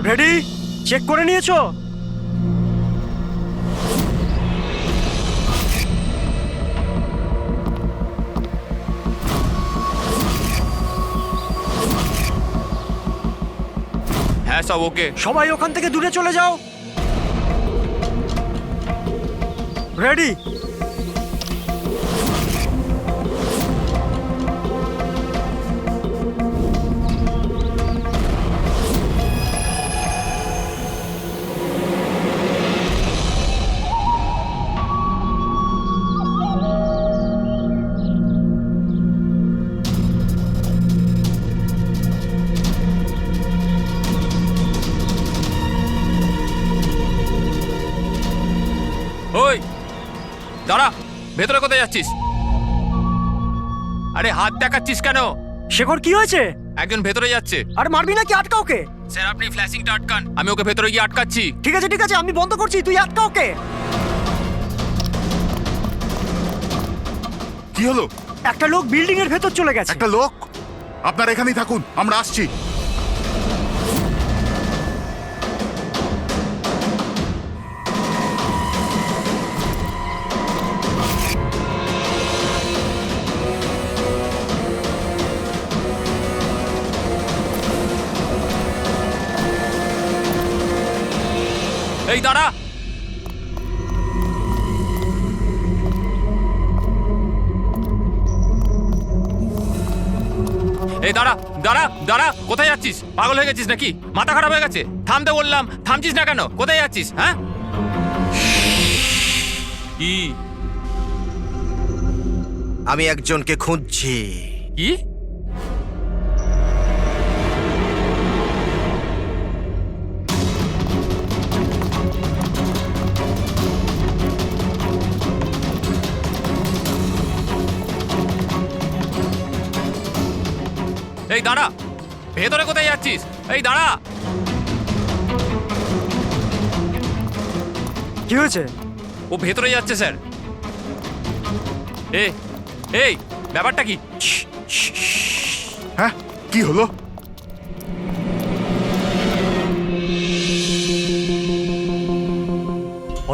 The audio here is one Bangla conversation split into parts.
রেডি? চেক করে নিয়েছো? হ্যাঁ সব ওকে। সবাই ওখান থেকে দূরে চলে যাও। রেডি? ওই দাঁড়া, ভেতরে কোথায় যাচ্ছিস? আরে হাত দেখাচ্ছিস কেন? শেখর কি হয়েছে? একজন ভেতরে যাচ্ছে। আর মারবি নাকি? আটকা ওকে। স্যার আপনি ফ্ল্যাশিংটা আটকান, আমি ওকে ভেতরে গিয়ে আটকাচ্ছি। ঠিক আছে ঠিক আছে, আমি বন্ধ করছি, তুই আটকা ওকে। কি হলো? একটা লোক বিল্ডিং এর ভেতর চলে গেছে। একটা লোক? আপনারা এখানেই থাকুন, আমরা আসছি। এই দাঁড়া, এই দাঁড়া দাঁড়া দাঁড়া, কোথায় যাচ্ছিস? পাগল হয়ে গেছিস নাকি? মাথা খারাপ হয়ে গেছে? থামতে বললাম, থামছিস না কেন? কোথায় যাচ্ছিস? হ্যাঁ কি? আমি একজনকে খুঁজছি। কি? এই দাঁড়া, ভেতরে কোথায় যাচ্ছিস? এই দাঁড়া। কি হয়েছে? ও ভেতরে যাচ্ছে স্যার। এই ব্যাপারটা কি? হ্যাঁ, কি হলো?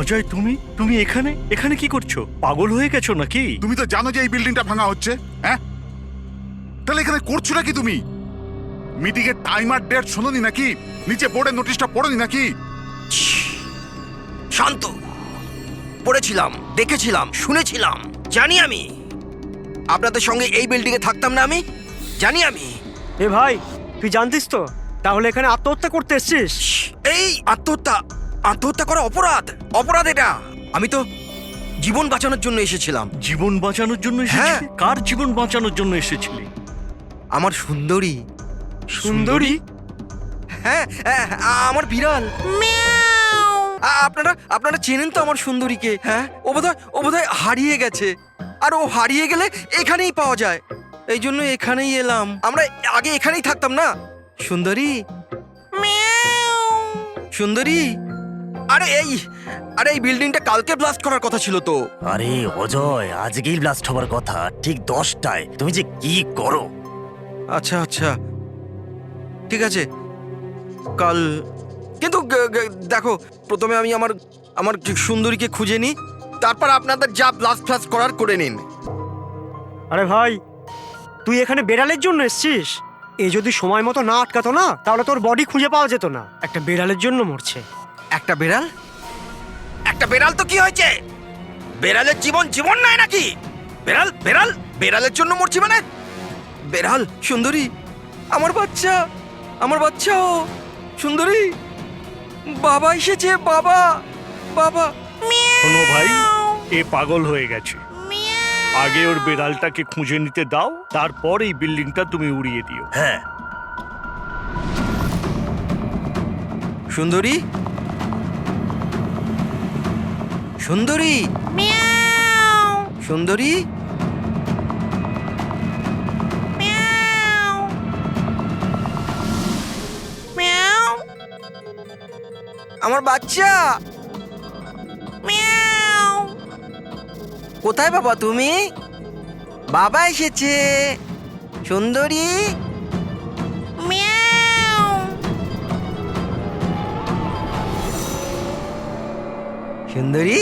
অজয়, তুমি তুমি এখানে এখানে কি করছো? পাগল হয়ে গেছো নাকি? তুমি তো জানো যে এই বিল্ডিংটা ভাঙা হচ্ছে। হ্যাঁ, তাহলে এখানে করছো নাকি তুমি? মিটিং এর টাইম আর ডেট শোনোনি নাকি? নিচে বোর্ডের নোটিশটা পড়োনি নাকি? শান্ত। পড়েছিলাম, দেখেছিলাম, শুনেছিলাম। জানি আমি আপনাদের সঙ্গে এই বিল্ডিং এ থাকতাম না। আমি জানি। আমি এ ভাই, তুই জানতিস তো? তাহলে এখানে আত্মহত্যা করতে এসেছিস? এই আত্মহত্যা করা অপরাধ। অপরাধ এটা। আমি তো জীবন বাঁচানোর জন্য এসেছিলাম। জীবন বাঁচানোর জন্য এসেছিলে? হ্যাঁ। কার জীবন বাঁচানোর জন্য এসেছিলে? আমার সুন্দরী। সুন্দরী? হ্যাঁ, আমার বিড়াল। আপনারা চেনেন তো আমার সুন্দরীকে? হ্যাঁ, ও বোধহয় হারিয়ে গেছে। আর ও হারিয়ে গেলে এখানেই পাওয়া যায়। এই জন্য এখানেই এলাম। আমরা আগে এখানেই থাকতাম না। সুন্দরী, সুন্দরী। আরে এই বিল্ডিংটা কালকে ব্লাস্ট করার কথা ছিল তো। আরে অজয়, আজকেই ব্লাস্ট হবার কথা, ঠিক 10টায়। তুমি যে কি করো! আচ্ছা, ঠিক আছে, কাল। কিন্তু দেখো, প্রথমে আমি আমার সুন্দরীকে খুঁজে নিই, তারপর আপনাদের যা ব্লাস্ট ফ্লাস্ট করার করে নিন। আরে ভাই, তুই এখানে বেড়ালের জন্য এসেছিস? এ যদি সময় মতো না আটকাতো না, তাহলে তোর বডি খুঁজে পাওয়া যেত না। একটা বেড়ালের জন্য মরছে। একটা বেড়াল তো কি হয়েছে? বেড়ালের জীবন নয় নাকি? বেড়ালের জন্য মরছি মানে? বেড়াল, সুন্দরী, আমার বাচ্চা ও সুন্দরী। বাবা এসেছে, বাবা। শোনো ভাই, এ পাগল হয়ে গেছে। আগে ওর বেড়ালটাকে খুঁজে নিতে দাও, তারপর এই বিল্ডিংটা তুমি উড়িয়ে দিও। হ্যাঁ, সুন্দরী, সুন্দরী। আমার বাচ্চা। কোথায় বাবা তুমি? বাবা এসেছে। সুন্দরী, সুন্দরী,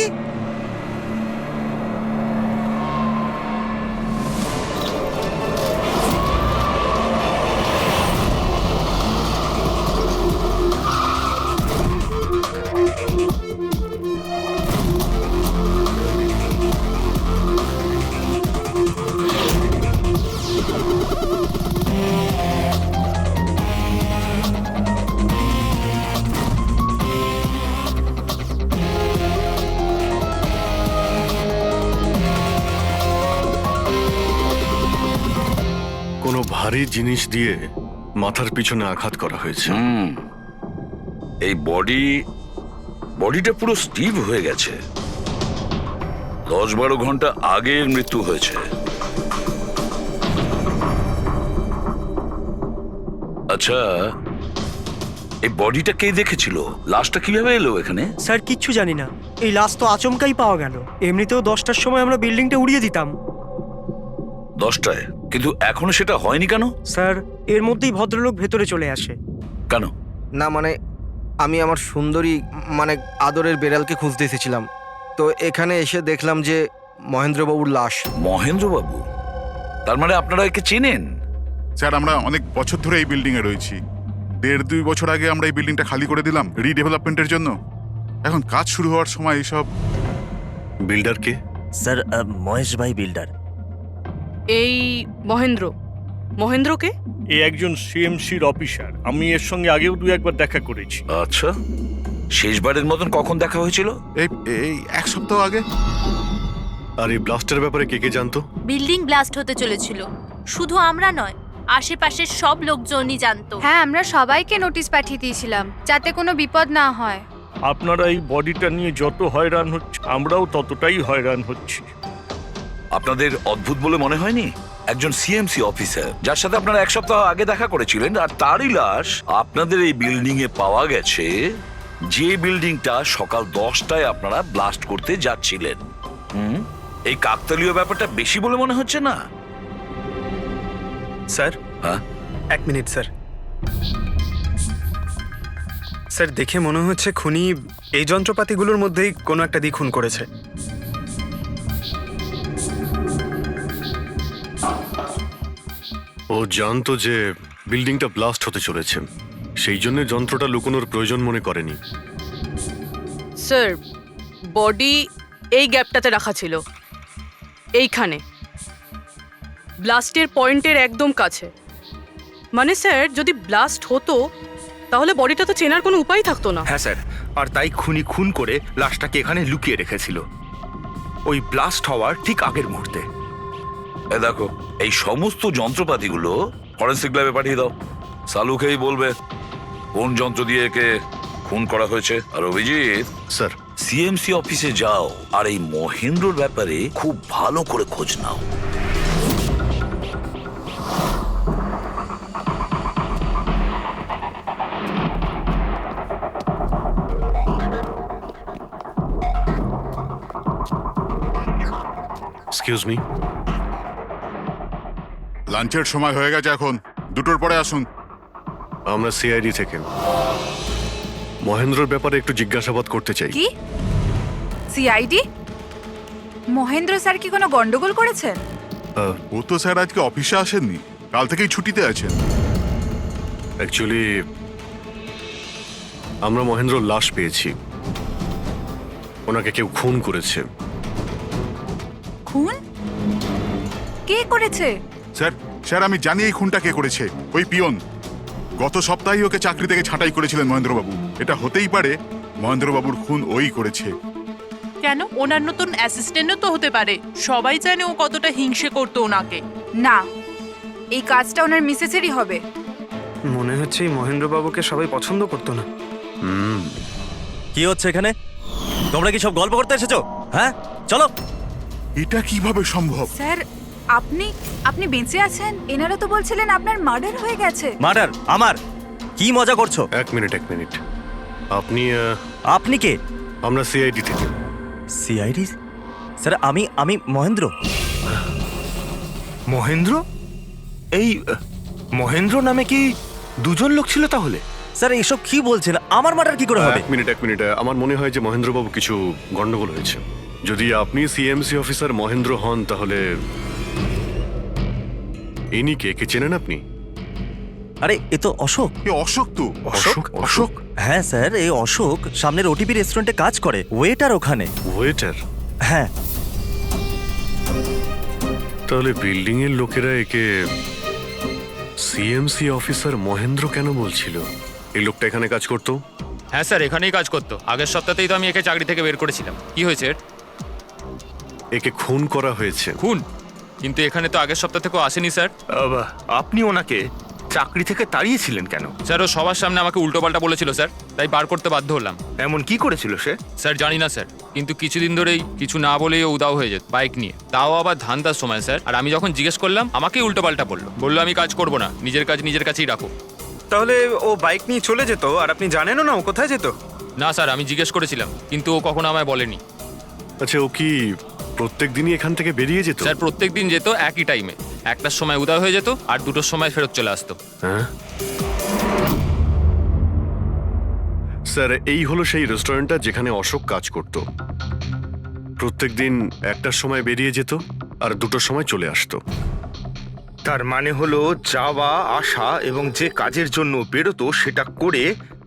কোনো ভারী জিনিস দিয়ে মাথার পিছনে আঘাত করা হয়েছে। এই বডিটা পুরো স্টিভ হয়ে গেছে। 10-12 ঘন্টা আগে এর মৃত্যু হয়েছে। আচ্ছা, এই বডিটা কে দেখেছিল? লাশটা কিভাবে এলো এখানে? স্যার কিচ্ছু জানি না, এই লাশ তো আচমকাই পাওয়া গেল। এমনিতেও 10টার সময় আমরা বিল্ডিংটা উড়িয়ে দিতাম। 10টায়? কিন্তু এখনো সেটা হয়নি কেন? স্যার এর মধ্যেই ভদ্রলোক ভেতরে চলে আসে। কেন? না মানে আমি আমার সুন্দরী মানে আদরের বেড়ালকে খুঁজতে এসেছিলাম, তো এখানে এসে দেখলাম যে মহেন্দ্রবাবুর লাশ। মহেন্দ্রবাবু? তার মানে আপনারা একে চেনেন? স্যার আমরা অনেক বছর ধরে এই বিল্ডিং এ রয়েছি। 1.5-2 বছর আগে আমরা এই বিল্ডিংটা খালি করে দিলাম রিডেভেলপমেন্টের জন্য। এখন কাজ শুরু হওয়ার সময় এইসব। বিল্ডার কে? স্যার মহেশ ভাই বিল্ডার। এই মহেন্দ্রকে? এ একজন সিএমসির অফিসার, আমি এর সঙ্গে আগেও 2-1বার দেখা করেছি। আচ্ছা, শেষবারের মতন কখন দেখা হয়েছিল? এই এই 1 সপ্তাহ আগে। আর এই ব্লাস্টের ব্যাপারে কে কে জানতো? বিল্ডিং ব্লাস্ট হতে চলেছিল, শুধু আমরা নয়, আশেপাশের সব লোকজনই জানতো। হ্যাঁ, আমরা সবাইকে নোটিশ পাঠিয়ে দিয়েছিলাম যাতে কোনো বিপদ না হয়। আপনারা এই বডিটা নিয়ে যত হয়রান হচ্ছে, আমরাও ততটাই হয়রান হচ্ছি। আপনাদের অদ্ভুত বলে মনে হয়নি? একজন সিএমসি অফিসার যার সাথে আপনারা 1 সপ্তাহ আগে দেখা করেছিলেন, আর তারই লাশ আপনাদের এই বিল্ডিং এ পাওয়া গেছে, যে বিল্ডিংটা সকাল 10টায় আপনারা ব্লাস্ট করতে যাচ্ছিলেন। এই কাকতালীয় ব্যাপারটা বেশি বলে মনে হচ্ছে না? স্যার, হ্যাঁ? 1 মিনিট স্যার। স্যার দেখে মনে হচ্ছে খুনি এই যন্ত্রপাতিগুলোর মধ্যেই কোনো একটা দিয়ে খুন করেছে। ও জানতো যে বিল্ডিংটা ব্লাস্ট হতে চলেছে, সেই জন্য যন্ত্রটা লুকোনোর প্রয়োজন মনে করেনি। স্যার, বডি এই গ্যাপটাতে রাখা ছিল, এইখানে ব্লাস্টের পয়েন্টের একদম কাছে। মানে স্যার, যদি ব্লাস্ট হতো তাহলে বডিটা তো চেনার কোনো উপায় থাকতো না। হ্যাঁ স্যার, আর তাই খুনি খুন করে লাশটাকে এখানে লুকিয়ে রেখেছিল ওই ব্লাস্ট হওয়ার ঠিক আগের মুহূর্তে। এ দেখো, এই সমস্ত যন্ত্রপাতিগুলো ফরেনসিক ল্যাবে পাঠিয়ে দাও। সালুকেই বলবে কোন যন্ত্র দিয়ে একে খুন করা হয়েছে। আর অভিজিৎ, স্যার সিএমসি অফিসে যাও আর এই মহেন্দ্রর ব্যাপারে খুব ভালো করে খোঁজ নাও। Excuse me. লাঞ্চের সময় হয়ে গেছে, এখন 2টোর পরে আসুন। আমরা সিআইডি থেকে মহেন্দ্রর ব্যাপারে একটু জিজ্ঞাসাবাদ করতে চাই। কি সিআইডি? মহেন্দ্র স্যার কি কোনো গন্ডগোল করেছেন? ও তো স্যার আজকে অফিসে আসেননি, কাল থেকেই ছুটিতে আছেন। অ্যাকচুয়ালি আমরা মহেন্দ্রর লাশ পেয়েছি, ওনাকে কেউ খুন করেছে। খুন? কে করেছে? স্যার স্যার আমি জানি এই খুনটা কে করেছে। ওই পিয়ন গত সপ্তাহেই ওকে চাকরি থেকে ছাঁটাই করেছিলেন মহেন্দ্রবাবু। এটা হতেই পারে মহেন্দ্রবাবুর খুন ওই করেছে। কেন? ওনার নতুন অ্যাসিস্ট্যান্টও তো হতে পারে। সবাই জানে ও কতটা হিংসে করতো ওনাকে। না, এই কাজটা ওনার মিসেসেরই হবে। মনে হচ্ছে এই মহেন্দ্রবাবুকে সবাই পছন্দ করতো না। কি হচ্ছে এখানে? তোমরা কি সব গল্প করতে এসেছো? হ্যাঁ চলো। এটা কিভাবে সম্ভব? স্যার, আপনি বেঁচে আছেন? এনারা তো বলছিলেন আপনার মার্ডার হয়ে গেছে। মার্ডার? আমার? কি মজা করছো? এক মিনিট আপনি আপনি কে? আমরা সিআইডি থেকে। সিআইডি? স্যার আমি মহেন্দ্র। মহেন্দ্র? এই মহেন্দ্র নামে কি দুজন লোক ছিল তাহলে? স্যার এইসব কি বলছেন? আমার মার্ডার কি করে হবে? এক মিনিট আমার মনে হয় যে মহেন্দ্রবাবু কিছু গন্ডগোল হয়েছে। যদি আপনি সিএমসি অফিসার মহেন্দ্র হন তাহলে ইনি কে চেনেন আপনি? আরে এ তো অশোক। এ অশোক তো। অশোক? হ্যাঁ স্যার, এই অশোক সামনের ওটিপি রেস্টুরেন্টে কাজ করে, ওয়েটার ওখানে। ওয়েটার? হ্যাঁ। তাহলে বিল্ডিং এর লোকেরা একে সিএমসি অফিসার মহেন্দ্র কেন বলছিল? এই লোকটা এখানে কাজ করতো? হ্যাঁ স্যার, এখানেই কাজ করতো। আগের সপ্তাহতেই তো আমি একে চাকরি থেকে বের করেছিলাম। কি হয়েছে এর? একে খুন করা হয়েছে। খুন? কিন্তু এখানে তো আগের সপ্তাহ থেকেও আসেনি স্যার। আপনি ওনাকে চাকরি থেকে তাড়িয়েছিলেন কেন? স্যার ও সবার সামনে আমাকে উল্টোপাল্টা বলেছিল স্যার, তাই বার করতে বাধ্য হলাম। এমন কি করেছিল সে? স্যার জানি না স্যার, কিন্তু কিছুদিন ধরেই কিছু না বলেই ও উদাও হয়ে যেত বাইক নিয়ে, তাও আবার ধান্দার সময় স্যার। আর আমি যখন জিজ্ঞেস করলাম আমাকেই উল্টোপাল্টা বললো আমি কাজ করব না, নিজের কাজ নিজের কাছেই রাখো। তাহলে ও বাইক নিয়ে চলে যেত আর আপনি জানেনও না ও কোথায় যেত? না স্যার, আমি জিজ্ঞেস করেছিলাম কিন্তু ও কখনো আমায় বলেনি। আচ্ছা, ও কি প্রত্যেক দিনই এখান থেকে বেরিয়ে যেত? স্যার প্রত্যেক দিন যেত একই টাইমে, 1টার সময় উদয় হয়ে যেত আর 2টোর সময় ফেরত চলে আসতো। হ্যাঁ স্যার, এই হলো সেই রেস্টুরেন্টটা যেখানে অশোক কাজ করত। প্রত্যেকদিন 1টার সময় বেরিয়ে যেত আর 2টোর সময় চলে আসতো। তার মানে হলো যাওয়া আসা এবং যে কাজের জন্য বেরোতো সেটা করে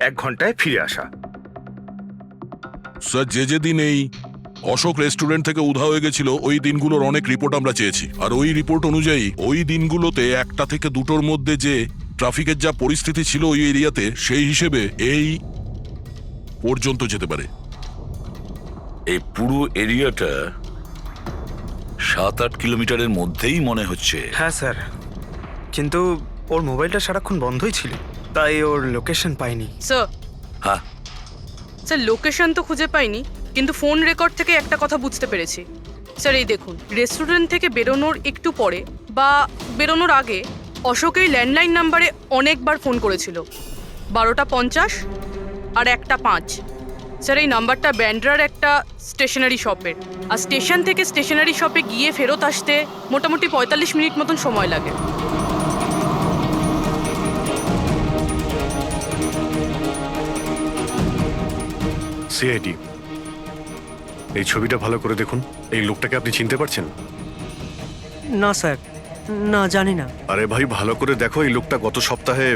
1 ঘন্টায় ফিরে আসা। স্যার, যে দিন এই অশোক রেস্টুরেন্ট থেকে উধাও হয়ে গেছিল ওই দিনগুলোর অনেক রিপোর্ট আমরা চেয়েছি, আর ওই রিপোর্ট অনুযায়ী ওই দিনগুলোতে 1টা থেকে 2টোর মধ্যে যে ট্রাফিকের যা পরিস্থিতি ছিল ওই এরিয়াতে, সেই হিসেবে এই পর্যন্ত যেতে পারে। এই পুরো এরিয়াটা 7-8 কিলোমিটারের মধ্যেই মনে হচ্ছে। হ্যাঁ স্যার, কিন্তু ওর মোবাইলটা সারাক্ষণ বন্ধই ছিল, তাই ওর লোকেশন পাইনি। স্যার, হ্যাঁ স্যার লোকেশন তো খুঁজে পাইনি, কিন্তু ফোন রেকর্ড থেকে একটা কথা বুঝতে পেরেছি। স্যার এই দেখুন, রেস্টুরেন্ট থেকে বেরোনোর একটু পরে বা বেরোনোর আগে অশোক এই ল্যান্ডলাইন নাম্বারে অনেকবার ফোন করেছিল, 12টা 50 আর 1টা 5। স্যার এই নাম্বারটা ব্যান্ড্রার একটা স্টেশনারি শপের, আর স্টেশন থেকে স্টেশনারি শপে গিয়ে ফেরত আসতে মোটামুটি 45 মিনিট মতন সময় লাগে। সিআইডি, এই ছবিটা ভালো করে দেখুন। এই লোকটাকে আপনি চিনতে পারছেন? না স্যার, না জানি না। আরে ভাই, ভালো করে দেখো, এই লোকটা গত সপ্তাহে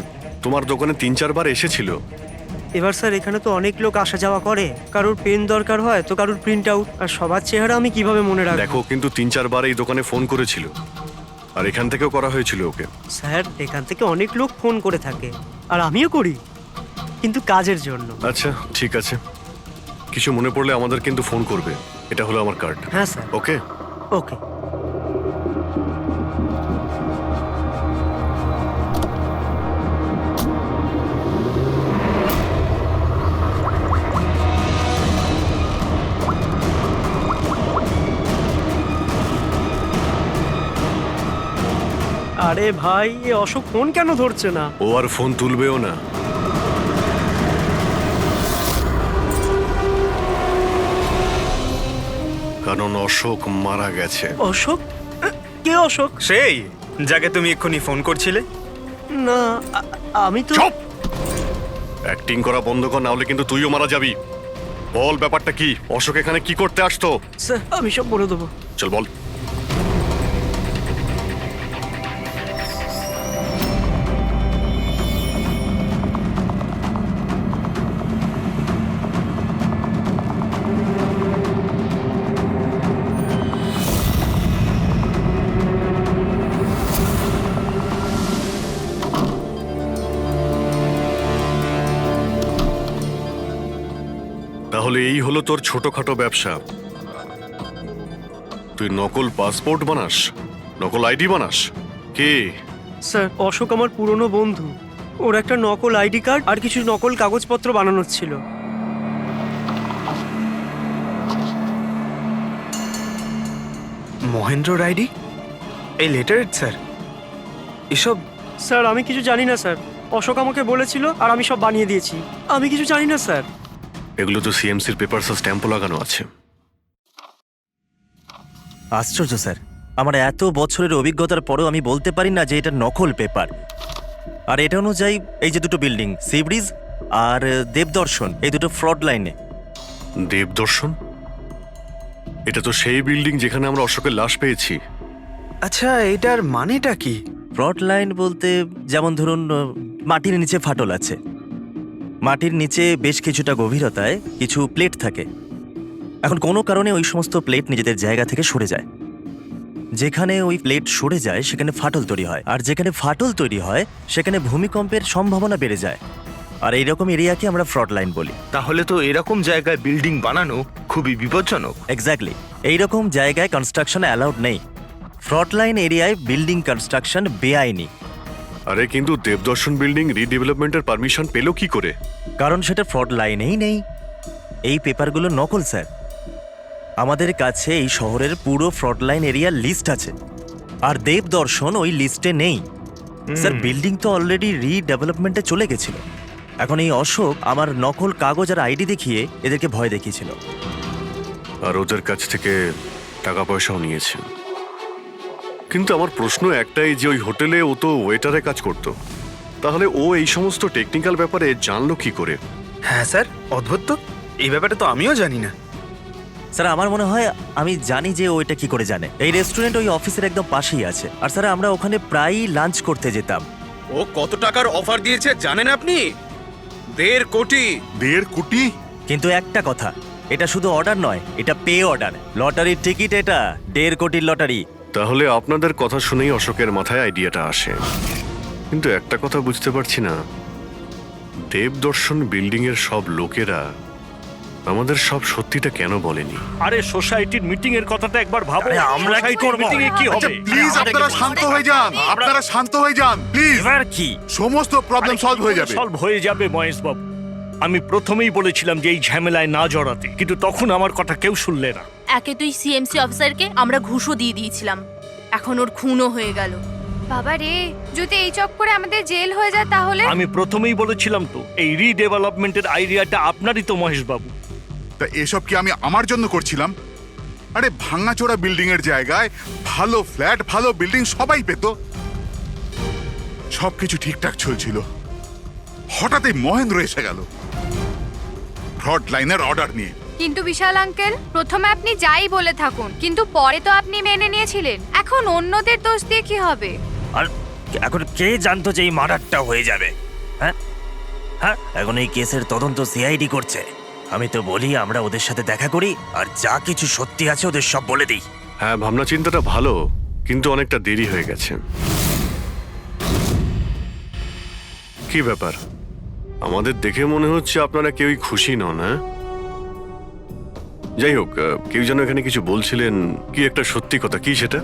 তোমার দোকানে 3-4 বার এসেছিল। এবার স্যার এখানে তো অনেক লোক আসা যাওয়া করে, কারোর পেন দরকার হয় তো কারোর প্রিন্ট আউট, আর সবার চেহারা আমি কিভাবে মনে রাখবো? দেখো, কিন্তু 3-4 বার এই দোকানে ফোন করেছিল, আর এখান থেকেও করা হয়েছিল ওকে। স্যার এখান থেকে অনেক লোক ফোন করে থাকে, আর আমিও করি, কিন্তু কাজের জন্য। আচ্ছা ঠিক আছে, কিছু মনে পড়লে আমাদের কিন্তু ফোন করবে। এটা হলো আমার কার্ড। হ্যাঁ স্যার। ওকে ওকে। আরে ভাই, এ অশোক ফোন কেন ধরছে না? ও আর ফোন তুলবেও না। কারণ অশোক মারা গেছে। অশোক? কে অশোক? সেই যাকে তুমি এক্ষুনি ফোন করছিলে? না, আমি তো। চুপ! অ্যাক্টিং করা বন্ধ কর, না হলে কিন্তু তুইও মারা যাবি। বল ব্যাপারটা কি? অশোক এখানে কি করতে আসতো? স্যার আমি সব বলে দেবো। চল বল। তাহলে এই হলো তোর ছোটখাটো ব্যবসা। তুই নকল পাসপোর্ট বানাস, নকল আইডি বানাস। কে? স্যার অশোক আমার পুরনো বন্ধু, ওর একটা নকল আইডি কার্ড আর কিছু নকল কাগজপত্র বানানোর ছিল। মহেন্দ্রর আইডি? এই লেটার স্যার, এসব? স্যার আমি কিছু জানি না স্যার, অশোক আমাকে বলেছিল আর আমি সব বানিয়ে দিয়েছি। আমি কিছু জানি না স্যার। এগুলো তো সিএমসির পেপারস স্ট্যাম্পও লাগানো আছে। আশ্চর্য স্যার, আমার এত বছরের অভিজ্ঞতার পরেও আমি বলতে পারি না যে এটা নকল পেপার। আর এটা অনুযায়ী এই যে দুটো বিল্ডিং, সি ব্রিজ আর দেবদর্শন, এই দুটো ফ্রড লাইনে। দেবদর্শন? এটা তো সেই বিল্ডিং যেখানে আমরা অশোকের লাশ পেয়েছি। আচ্ছা, এটার মানেটা কি? ফ্রড লাইন বলতে যেমন ধরুন মাটির নিচে ফাটল আছে, মাটির নিচে বেশ কিছুটা গভীরতায় কিছু প্লেট থাকে। এখন কোনো কারণে ওই সমস্ত প্লেট নিজেদের জায়গা থেকে সরে যায়। যেখানে ওই প্লেট সরে যায় সেখানে ফাটল তৈরি হয়, আর যেখানে ফাটল তৈরি হয় সেখানে ভূমিকম্পের সম্ভাবনা বেড়ে যায়। আর এইরকম এরিয়াকে আমরা ফ্রড লাইন বলি। তাহলে তো এরকম জায়গায় বিল্ডিং বানানো খুবই বিপজ্জনক। এক্স্যাক্টলি, এইরকম জায়গায় কনস্ট্রাকশন অ্যালাউড নেই। ফ্রড লাইন এরিয়ায় বিল্ডিং কনস্ট্রাকশন বেআইনি। আরে কিন্তু দেবদর্শন বিল্ডিং রিডেভেলপমেন্টের পারমিশন পেল কি করে? কারণ সেটা ফ্রড লাইনেই নেই। এই পেপারগুলো নকল স্যার। আমাদের কাছে এই শহরের পুরো ফ্রড লাইন এরিয়ার লিস্ট আছে, আর দেবদর্শন ওই লিস্টে নেই। স্যার, বিল্ডিং তো অলরেডি রিডেভেলপমেন্টে চলে গেছিল। এখন এই অশোক আমার নকল কাগজ আর আইডি দেখিয়ে এদেরকে ভয় দেখিয়েছিল। আর ওদের কাছ থেকে টাকা পয়সাও নিয়েছে। কিন্তু আমার প্রশ্ন একটাই যে ওই হোটেলে ও তো ওয়েটারে কাজ করতো, তাহলে ও এই সমস্ত টেকনিক্যাল ব্যাপারে জানলো কি করে? হ্যাঁ স্যার, অদ্ভুত তো, এই ব্যাপারে তো আমিও জানি না। স্যার, আমার মনে হয় আমি জানি যে ও এটা কি করে জানে। এই রেস্টুরেন্ট ওই অফিসের একদম পাশেই আছে, আর স্যার আমরা ওখানে প্রায়ই লাঞ্চ করতে যেতাম। ও কত টাকার অফার দিয়েছে জানেন আপনি? 1.5 কোটি। 1.5 কোটি? কিন্তু একটা কথা, এটা শুধু অর্ডার নয়, এটা পে অর্ডার। লটারির টিকিট এটা, 1.5 কোটির লটারি। তাহলে আপনাদের কথা শুনেই অশোকের মাথায় আইডিয়াটা আসে। কিন্তু একটা কথা বুঝতে পারছি না, দেবদর্শন বিল্ডিং এর সব লোকেরা আমাদের সব সত্যিটা কেন বলেনি? আরে সোসাইটির মিটিং এর কথাটা একবার ভাবো। আরে আমরা কি করব? মিটিং এ কি আচ্ছা হবে? প্লিজ আপনারা শান্ত হয়ে যান, আপনারা শান্ত হয়ে যান প্লিজ। এবার কি? সমস্ত প্রবলেম সলভ হয়ে যাবে। সলভ হয়ে যাবে মহেশ বাবু। আমি প্রথমেই বলেছিলাম যে এই ঝামেলায় না জড়াতে, কিন্তু তখন আমার কথা কেউ শুনলে না। একে তুই সিএমসি অফিসারকে আমরা ঘুষও দিয়ে দিয়েছিলাম, এখন ওর খুনও হয়ে গেল। বাবা রে, যদি এই চক্করে আমাদের জেল হয়ে যায় তাহলে? আমি প্রথমেই বলেছিলাম তো, এই রিডেভেলপমেন্টের আইডিয়াটা আপনারই তো মহেশ বাবু। তা এসব কি আমি আমার জন্য করছিলাম? আরে ভাঙাচোরা বিল্ডিং এর জায়গায় ভালো ফ্ল্যাট, ভালো বিল্ডিং সবাই পেত। সবকিছু ঠিকঠাক চলছিল, হঠাৎই মহেন্দ্র এসে গেল ফ্রড লাইনের অর্ডার নিয়ে। কিন্তু বিশাল আঙ্কেল, প্রথমে আপনি যাই বলে থাকুন, কিন্তু পরে তো আপনি মেনে নিয়েছিলেন। এখন অন্যদের দোষ দিয়ে কি হবে? আর এখন কে জানতো যে এই মার্ডারটা হয়ে যাবে? হ্যাঁ হ্যাঁ, এখন এই কেসের তদন্ত সিআইডি করছে। আমি তো বলি আমরা ওদের সাথে দেখা করি, আর যা কিছু সত্যি আছে ওদের সব বলে দিই। হ্যাঁ, ভাবনা চিন্তাটা ভালো, কিন্তু অনেকটা দেরি হয়ে গেছে। কি ব্যাপার, আমাদের দেখে মনে হচ্ছে আপনারা কেউই খুশি নন। হ্যাঁ, যাই হোক, কেউ যেন এখানে কিছু বলছিলেন, কি একটা সত্যি কথা, কি সেটা?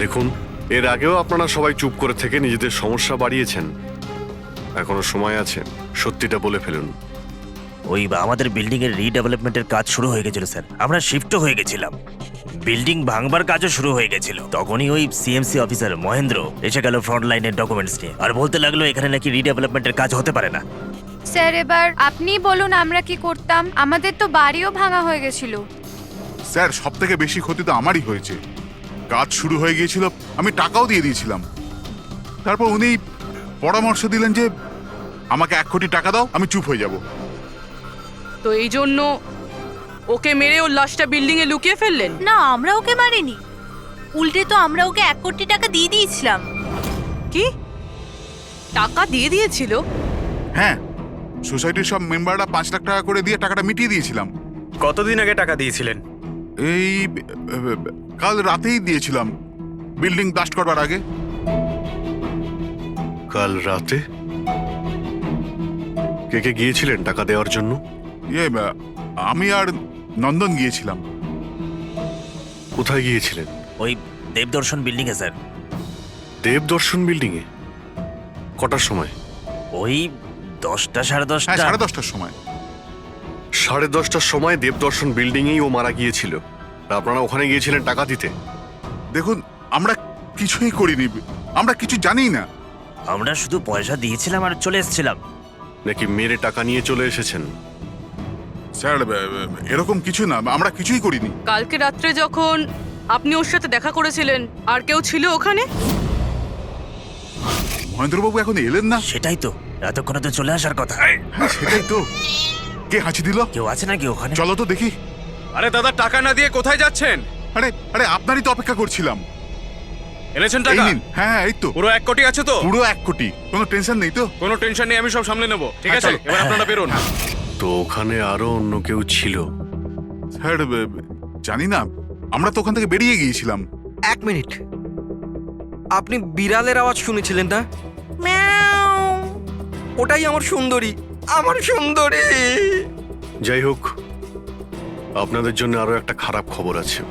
দেখুন, এর আগেও আপনারা সবাই চুপ করে থেকে নিজেদের সমস্যা বাড়িয়েছেন। এখনো সময় আছে, সত্যিটা বলে ফেলুন। ওই আমাদের বিল্ডিং এর রিডেভেলপমেন্টের কাজ শুরু হয়ে গেছিল স্যার, আমরা শিফটও হয়ে গেছিলাম। বিল্ডিং ভাঙবার কাজও শুরু হয়ে গেছিল। তখনই ওই সিএমসি অফিসার মহেন্দ্র এসে গেল ফ্রন্ট লাইনের ডকুমেন্টস নিয়ে, আর বলতে লাগলো এখানে নাকি রিডেভেলপমেন্টের কাজ হতে পারে না। স্যার, এবার আপনি বলুন আমরা কি করতাম? আমাদের তো বাড়িও ভাঙা হয়ে গেছিল। স্যার, সব থেকে বেশি ক্ষতি তো আমারই হয়েছে। কাজ শুরু হয়ে গিয়েছিল, আমি টাকাও দিয়ে দিয়েছিলাম। তারপর উনি পরামর্শ দিলেন যে আমাকে 1 কোটি টাকা দাও, আমি চুপ হয়ে যাব। তো এই জন্য ওকে মেরে ওর লাশটা বিল্ডিং এ লুকিয়ে ফেললেন? না, আমরা ওকে মারিনি, উল্টে তো আমরা ওকে 1 কোটি টাকা দিয়ে দিয়েছিলাম। কি টাকা দিয়ে দিয়েছিল? হ্যাঁ, সোসাইটির সব মেম্বাররা 5 লাখ টাকা করে দিয়ে টাকাটা মিটিয়ে দিয়েছিলাম। কতদিন আগে টাকা দিয়েছিলেন? এই কাল রাতেই দিয়েছিলাম, বিল্ডিং ব্লাস্ট করবার আগে। কাল রাতে? কে কে গিয়েছিলেন টাকা দেওয়ার জন্য? আমি আর নন্দন গিয়েছিলাম। কোথায় গিয়েছিলেন? ওই দেবদর্শন বিল্ডিং এ স্যার। দেবদর্শন বিল্ডিং এ? কটার সময়? ওই 10টা, সাড়ে 10টা। হ্যাঁ, 10:30টার সময়। 10:30টার সময় দেবদর্শন বিল্ডিং এই ও মারা গিয়েছিল। আর আপনারা ওখানে গিয়েছিলেন টাকা দিতে? দেখুন, আমরা কিছুই করিনি, আমরা কিছু জানি না। আমরা শুধু পয়সা দিয়েছিলাম আর চলে এসেছিলাম। নাকি মেরে টাকা নিয়ে চলে এসেছেন? স্যার, এরকম কিছু না, আমরা কিছুই করিনি। কালকে রাত্রে যখন আপনি ওর সাথে দেখা করেছিলেন, আর কেউ ছিল ওখানে? মহেন্দ্রবাবু এখন এলেন না? সেটাই তো, এতক্ষণে তো চলে আসার কথা। হ্যাঁ সেটাই তো। কে হাঁচি দিল? কেউ আছে নাকি ওখানে? চলো তো দেখি। আরে দাদা, টাকা না দিয়ে কোথায় যাচ্ছেন? আরে আরে আপনারই তো অপেক্ষা করছিলাম। এনেছেন এই টাকা? নিন। হ্যাঁ এই তো পুরো 1 কোটি আছে তো? পুরো 1 কোটি। কোনো টেনশন নেই তো? কোনো টেনশন নেই, আমি সব সামলে নেব। ঠিক হ্যাঁ, আছে, চলো। এবার আপনারা বেরোন। তো ওখানে আরো অন্য কেউ ছিল? স্যার জানি না, আমরা তো ওখান থেকে বেরিয়ে গিয়েছিলাম। 1 মিনিট, আপনি বিড়ালের আওয়াজ শুনেছিলেন না? ওটাই আমার সুন্দরী, আমার সুন্দরী। যাই হোক, আপনাদের জন্য আরো একটা খারাপ খবর আছে।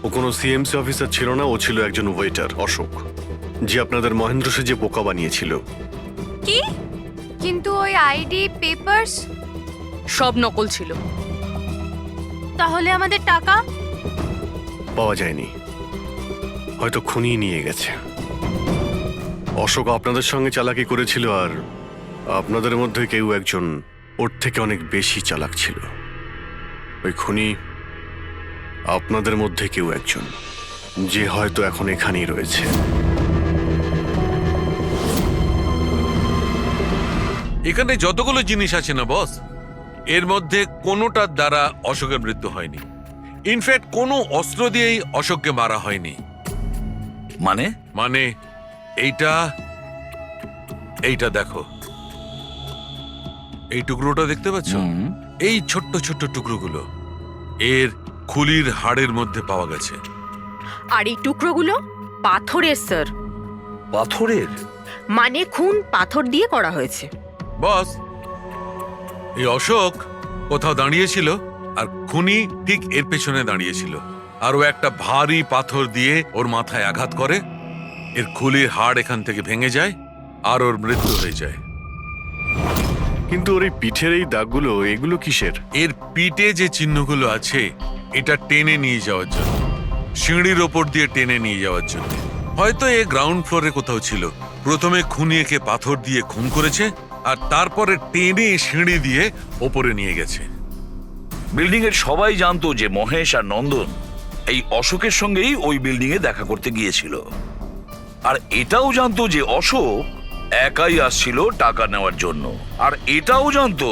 ও কোনো সিএমসি অফিসার ছিল না, ও ছিল একজন ওয়েটার, অশোক, যে আপনাদের মহেন্দ্র সেজে বোকা বানিয়েছিল। কি? কিন্তু ওই আইডি পেপারস সব নকল ছিল। তাহলে আমাদের টাকা? পাওয়া যায়নি, হয়তো খুনি নিয়ে গেছে। অশোক আপনাদের সঙ্গে চালাকি করেছিল, আর আপনাদের মধ্যে কেউ একজন ওর থেকে অনেক বেশি চালাক ছিল। ওই খুনি আপনাদের মধ্যে কেউ একজন, যে হয়তো এখন এখানেই রয়েছে। এখানে যতগুলো জিনিস আছে না বস, এর মধ্যে কোনোটার দ্বারা অশোকের মৃত্যু হয়নি। ইনফ্যাক্ট কোনো অস্ত্র দিয়েই অশোককে মারা হয়নি। মানে এইটা দেখো, এই টুকরোটা দেখতে পাচ্ছ? এই ছোট্ট ছোট্ট টুকরোগুলো এর খুলির হাড়ের মধ্যে পাওয়া গেছে। আর এই টুকরোগুলো পাথরের স্যার। পাথরের? মানে খুন পাথর দিয়ে করা হয়েছে। বস, এই অশোক কোথাও দাঁড়িয়েছিল আর খুনি ঠিক এর পেছনে দাঁড়িয়েছিল, আর ও একটা ভারী পাথর দিয়ে ওর মাথায় আঘাত করে, এর খুলির হাড় এখান থেকে ভেঙে যায় আর ওর মৃত্যু হয়ে যায়। কিন্তু ওর এই পিঠের এই দাগগুলো, এগুলো কিসের? এর পিঠে যে চিহ্নগুলো আছে, এটা টেনে নিয়ে যাওয়ার জন্য, সিঁড়ির ওপর দিয়ে টেনে নিয়ে যাওয়ার জন্য। হয়তো এ গ্রাউন্ড ফ্লোরে কোথাও ছিল। প্রথমে খুনি একে পাথর দিয়ে খুন করেছে, আর তারপরে টেনে সিঁড়ি দিয়ে ওপরে নিয়ে গেছে। বিল্ডিং এর সবাই জানতো যে মহেশ আর নন্দন এই অশোকের সঙ্গেই ওই বিল্ডিং এ দেখা করতে গিয়েছিল, আর এটাও জানতো যে অশোক একাই আসছিল টাকা নেওয়ার জন্য, আর এটাও জানতো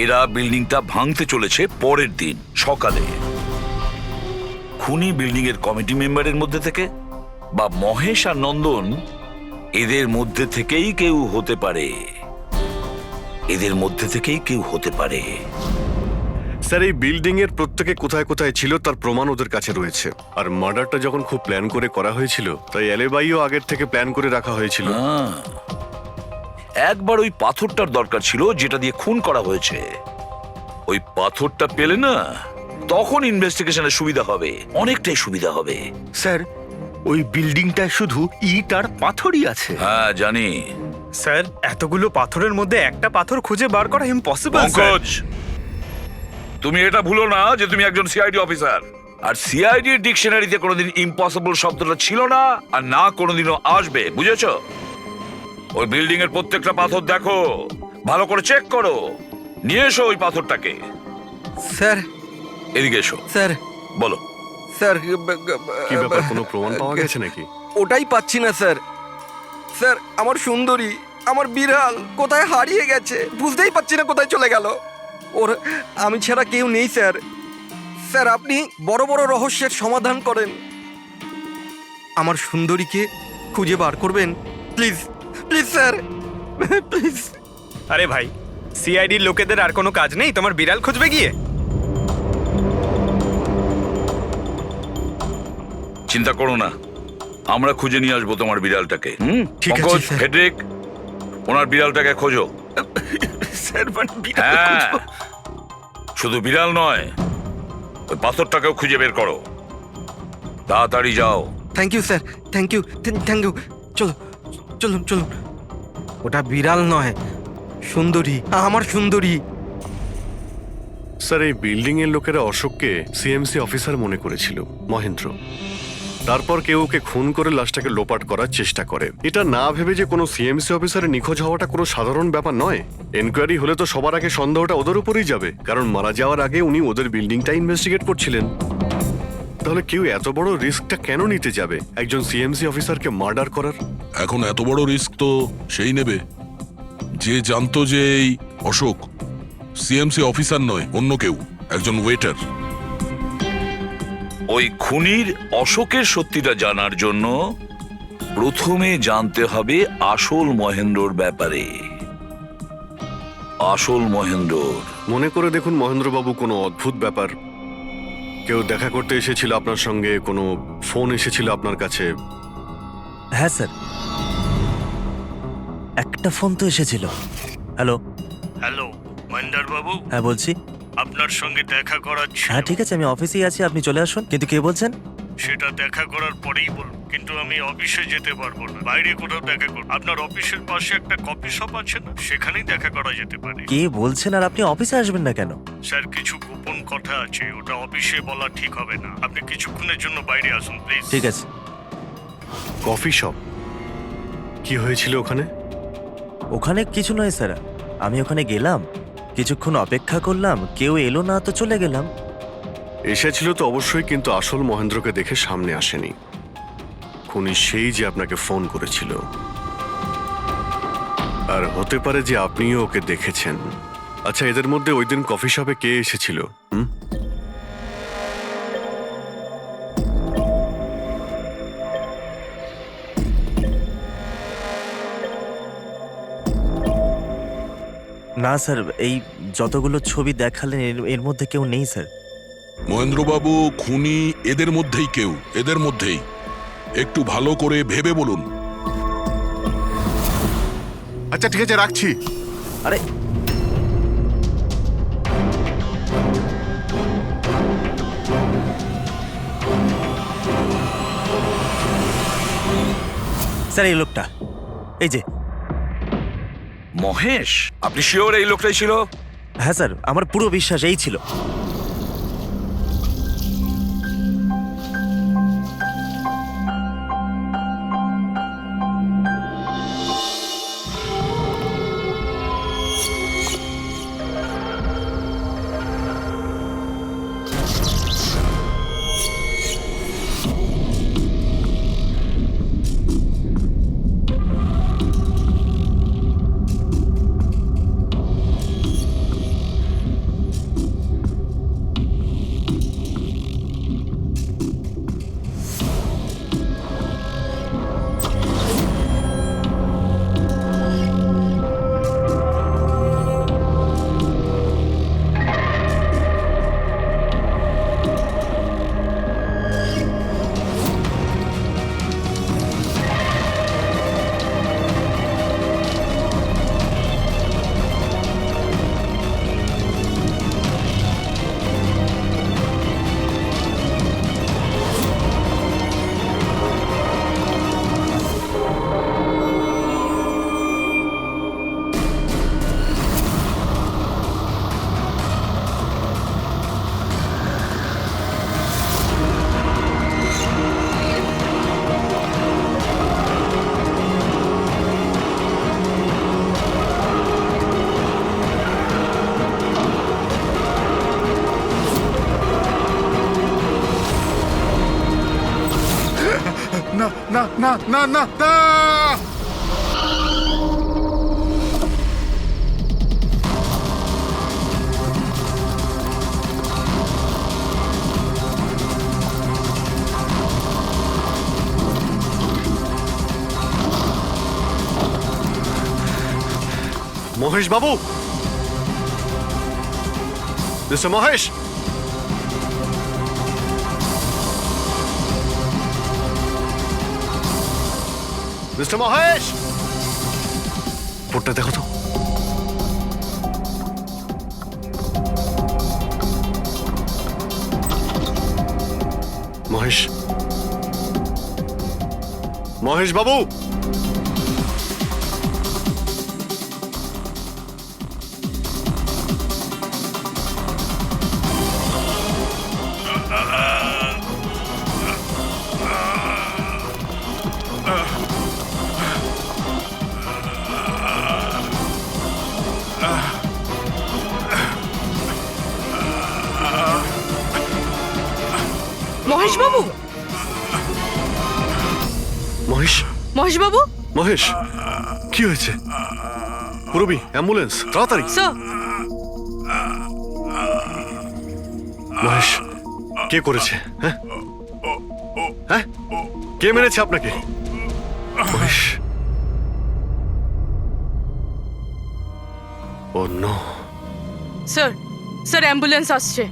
এরা বিল্ডিংটা ভাঙতে চলেছে পরের দিন সকালে। খুনি বিল্ডিং এর কমিটি মেম্বারের মধ্যে থেকে বা মহেশ আর নন্দন, এদের মধ্যে থেকেই কেউ হতে পারে। এদের মধ্যে থেকেই কেউ হতে পারে। স্যার, এই বিল্ডিং এর প্রত্যেকে কোথায় কোথায় ছিল তার প্রমাণ ওদের কাছে রয়েছে। আর মার্ডারটা যখন খুব প্ল্যান করে করা হয়েছিল, তাই এলেবাইও আগের থেকে প্ল্যান করে রাখা হয়েছিল। একবার ওই পাথরটার দরকার ছিল যেটা দিয়ে খুন করা হয়েছে। ওই পাথরটা পেলে না, তখন ইনভেস্টিগেশনের সুবিধা হবে, অনেকটাই সুবিধা হবে। স্যার, ওই বিল্ডিংটায় শুধু ইট আর পাথরই আছে। হ্যাঁ জানি। স্যার, এতগুলো পাথরের মধ্যে একটা পাথর খুঁজে বার করা ইম্পসিবল। পঙ্কজ, তুমি এটা ভুলো না যে তুমি একজন সিআইডি অফিসার, আর সিআইডি ডিকশনারিতে কোনোদিন ইম্পসিবল শব্দটা ছিল না, আর না কোনোদিনও আসবে, বুঝেছো? ওই বিল্ডিং এর প্রত্যেকটা পাথর দেখো, ভালো করে চেক করো, নিয়ে এসো ওই পাথরটাকে। স্যার, এদিকে এসো। স্যার, বলো। স্যার, কি ব্যাপার, কোনো প্রমাণ পাওয়া গেছে নাকি? ওটাই পাচ্ছি না স্যার। স্যার, আমার সুন্দরী, আমার বিড়াল কোথায় হারিয়ে গেছে, বুঝতেই পারছি না কোথায় চলে গেল। ওর আমি ছাড়া কেউ নেই স্যার। স্যার, আপনি বড় বড় রহস্যের সমাধান করেন, আমার সুন্দরীকে খুঁজে বার করবেন প্লিজ, প্লিজ স্যার, প্লিজ। আরে ভাই, সিআইডির লোকেদের আর কোনো কাজ নেই তোমার বিড়াল খুঁজবে গিয়ে? চিন্তা করো না, আমরা খুঁজে নিয়ে আসবো তোমার বিড়ালটাকে। ঠিক আছে, পঙ্কজ, স্যার। ফেডরিক, ওনার বিড়ালটাকে খোঁজো। স্যার, মানে বিড়াল হ্যাঁ, খুঁজবো? শুধু বিড়াল নয়, ওই পাথরটাকেও খুঁজে বের করো, তাড়াতাড়ি যাও। Thank you sir, thank you, thank you. চলো, চলুন চলুন। ওটা বিড়াল নয়, সুন্দরী, আমার সুন্দরী। স্যার, এই বিল্ডিং এর লোকেরা অশোককে সিএমসি অফিসার মনে করেছিল, মহেন্দ্র। তারপর কেউ ওকে খুন করে লাশটাকে লোপাট করার চেষ্টা করে। এটা না ভেবে যে কোনো সিএমসি অফিসারের নিখোঁজ হওয়াটা কোনো সাধারণ ব্যাপার নয়। এনকোয়ারি হলে তো সবার আগে সন্দেহটা ওদের উপরেই যাবে, কারণ মারা যাওয়ার আগে উনি ওদের বিল্ডিংটা ইনভেস্টিগেট করছিলেন। তাহলে কেউ এত বড় রিস্কটা কেন নিতে যাবে একজন সিএমসি অফিসারকে মার্ডার করার? এখন এত বড় রিস্ক তো সেই নেবে যে জানতো যে এই অশোক সিএমসি অফিসার নয়, অন্য কেউ, একজন ওয়েটার। ওই খুনির অশোকের সত্যিটা জানার জন্য প্রথমে জানতে হবে আসল মহেন্দ্রর ব্যাপারে। আসল মহেন্দ্র মনে করে দেখুন মহেন্দ্রবাবু, কোনো অদ্ভুত ব্যাপার, কেউ দেখা করতে এসেছিল আপনার সঙ্গে, কোনো ফোন এসেছিল আপনার কাছে? হ্যাঁ স্যার, একটা ফোন তো এসেছিল। হ্যালো হ্যালো মহেন্দ্র বাবু, হ্যাঁ বলছি। আপনার সঙ্গে দেখা করার ছিল। হ্যাঁ ঠিক আছে, আমি অফিসেই আছি, আপনি চলে আসুন। কিন্তু কে বলছেন? সেটা দেখা করার পরেই বলুন, কিন্তু আমি অফিসে যেতে পারবো না, বাইরে কোথাও দেখা করব। আপনার অফিসের পাশে একটা কফি শপ আছে না, সেখানেই দেখা করা যেতে পারে। কে বলছেন? আর আপনি অফিসে আসবেন না কেন? স্যার, কিছু গোপন কথা আছে, ওটা অফিসে বলা ঠিক হবে না। আপনি কিছুক্ষণের জন্য বাইরে আসুন প্লিজ। ঠিক আছে। Coffee shop? কি হয়েছিল ওখানে? ওখানে কিছু নয় স্যার, আমি ওখানে গেলাম, কিছুক্ষণ অপেক্ষা করলাম, কেউ এলো না তো চলে গেলাম। এসেছিল তো অবশ্যই, কিন্তু আসল মহেন্দ্রকে দেখে সামনে আসেনি। খুনি সেই যে আপনাকে ফোন করেছিল, আর হতে পারে যে আপনিও ওকে দেখেছেন। আচ্ছা, এদের মধ্যে ওই দিন কফি শপে কে এসেছিল? না স্যার, এই যতগুলো ছবি দেখালেন এর মধ্যে কেউ নেই স্যার। মহেন্দ্রবাবু, খুনি এদের মধ্যেই কেউ, এদের মধ্যেই। একটু ভালো করে ভেবে বলুন। আচ্ছা ঠিক আছে, রাখছি। আরে স্যার, এই লোকটা, এই যে মহেশ। আপনি শিওর এই লোকটাই ছিল? হ্যাঁ স্যার, আমার পুরো বিশ্বাস এই ছিল। না না না না না না! মহেশ বাবু, মিস্টার মহেশ, মিস্টার মহেশ, বোর্ডটা দেখো তো। মহেশ, মহেশ বাবু, মহেশ বাবু, মহেশ, মহেশ বাবু, মহেশ, কি হয়েছে? পুরবি, অ্যাম্বুলেন্স, তাড়াতাড়ি। স্যার। মহেশ, কে করেছে? হ্যাঁ হ্যাঁ, কে মেরেছে আপনাকে? মহেশ, ও নো। স্যার, স্যার অ্যাম্বুলেন্স আসছে।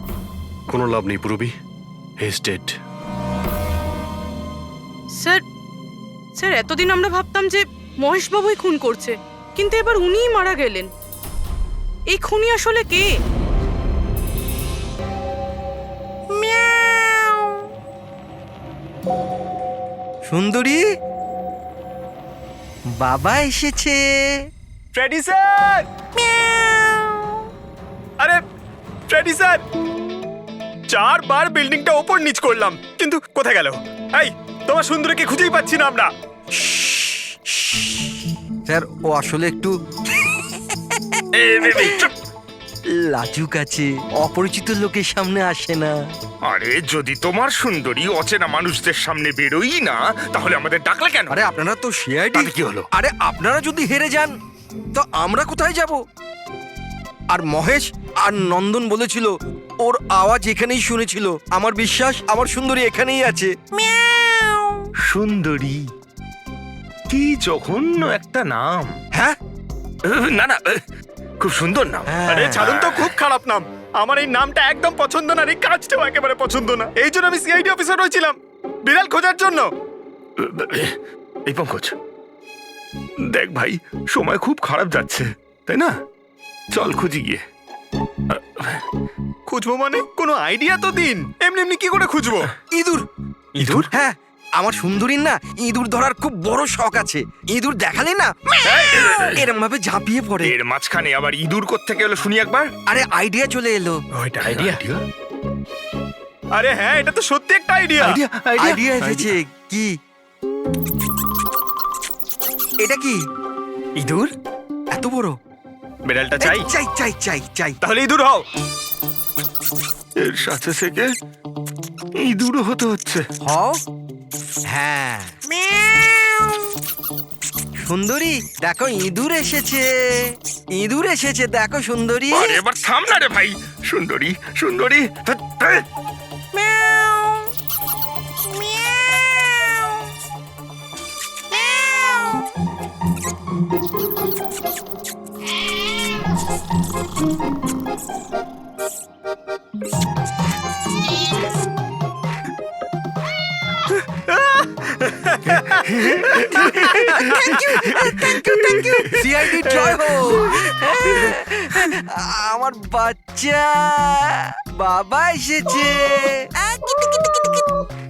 কোনো লাভ নেই পুরবি, he is dead. Sir, sir এতদিন আমরা ভাবতাম যে মহেশ বাবুই খুন করছে, কিন্তু এবার উনিই মারা গেলেন। এই খুনি আসলে কে? সুন্দরী, বাবা এসেছে। Freddie sir! আরে ফ্রেডি স্যার, 4 বার বিল্ডিংটা ওপর নিচ করলাম, কিন্তু কোথায় গেল? এই, তোমার সুন্দরীকে খুঁজেই পাচ্ছি না আমরা। স্যার, ও আসলে একটু লাজুক আছে, অপরিচিত লোকের সামনে আসে না। আরে যদি তোমার সুন্দরী অচেনা মানুষদের সামনে বেরোই না, তাহলে আমাদের ডাকলে কেন? আরে আপনারা তো সিআইডি। তাতে কি হলো? আরে আপনারা যদি হেরে যান তো আমরা কোথায় যাব? আর মহেশ আর নন্দন বলেছিল ওর আওয়াজ এখানেই শুনেছিল। আমার বিশ্বাস আমার সুন্দরী এখানেই আছে। সুন্দরী, কি জঘন্য একটা নাম। হ্যাঁ, না না, খুব সুন্দর নাম। আরে ছাড়ুন তো, খুব খারাপ নাম। আমার এই নামটা একদম পছন্দ না, আর এই কাজটাও একেবারে পছন্দ না। এই জন্য আমি সিআইডি অফিসার হয়েছিলাম, বিড়াল খোঁজার জন্য। এই পঙ্কজ, দেখ ভাই, সময় খুব খারাপ যাচ্ছে, তাই না? চল খুঁজি গিয়ে। খুঁজবো মানে কোনো আইডিয়া তো দিন। এমনি এমনি কি করে খুঁজবো? ইঁদুর। ইঁদুর? হ্যাঁ, আমার সুন্দরীর না ইঁদুর ধরার খুব বড় শখ আছে। ইঁদুর দেখালে না এরম ভাবে ঝাঁপিয়ে পড়ে। এর মাঝখানে আবার ইঁদুর কোত্থেকে এলো শুনি একবার। আরে আইডিয়া চলে এলো। ওইটা আইডিয়া? আরে হ্যাঁ, এটা তো সত্যি একটা আইডিয়া। আইডিয়া এসেছে। কি এটা? কি ইঁদুর? এত বড়? বিড়ালটা চাই? চাই চাই চাই চাই। তাহলে ইঁদুর হও। এর সাথে থেকে ইঁদুরও হতে হচ্ছে। হও। হ্যাঁ, সুন্দরী দেখো, ইঁদুর এসেছে। ইঁদুর এসেছে, দেখো সুন্দরী। আরে এবার থাম না রে ভাই। সুন্দরী, সুন্দরী, সিআইডি জয় হোক। আমার বাচ্চা বাবা এসেছে।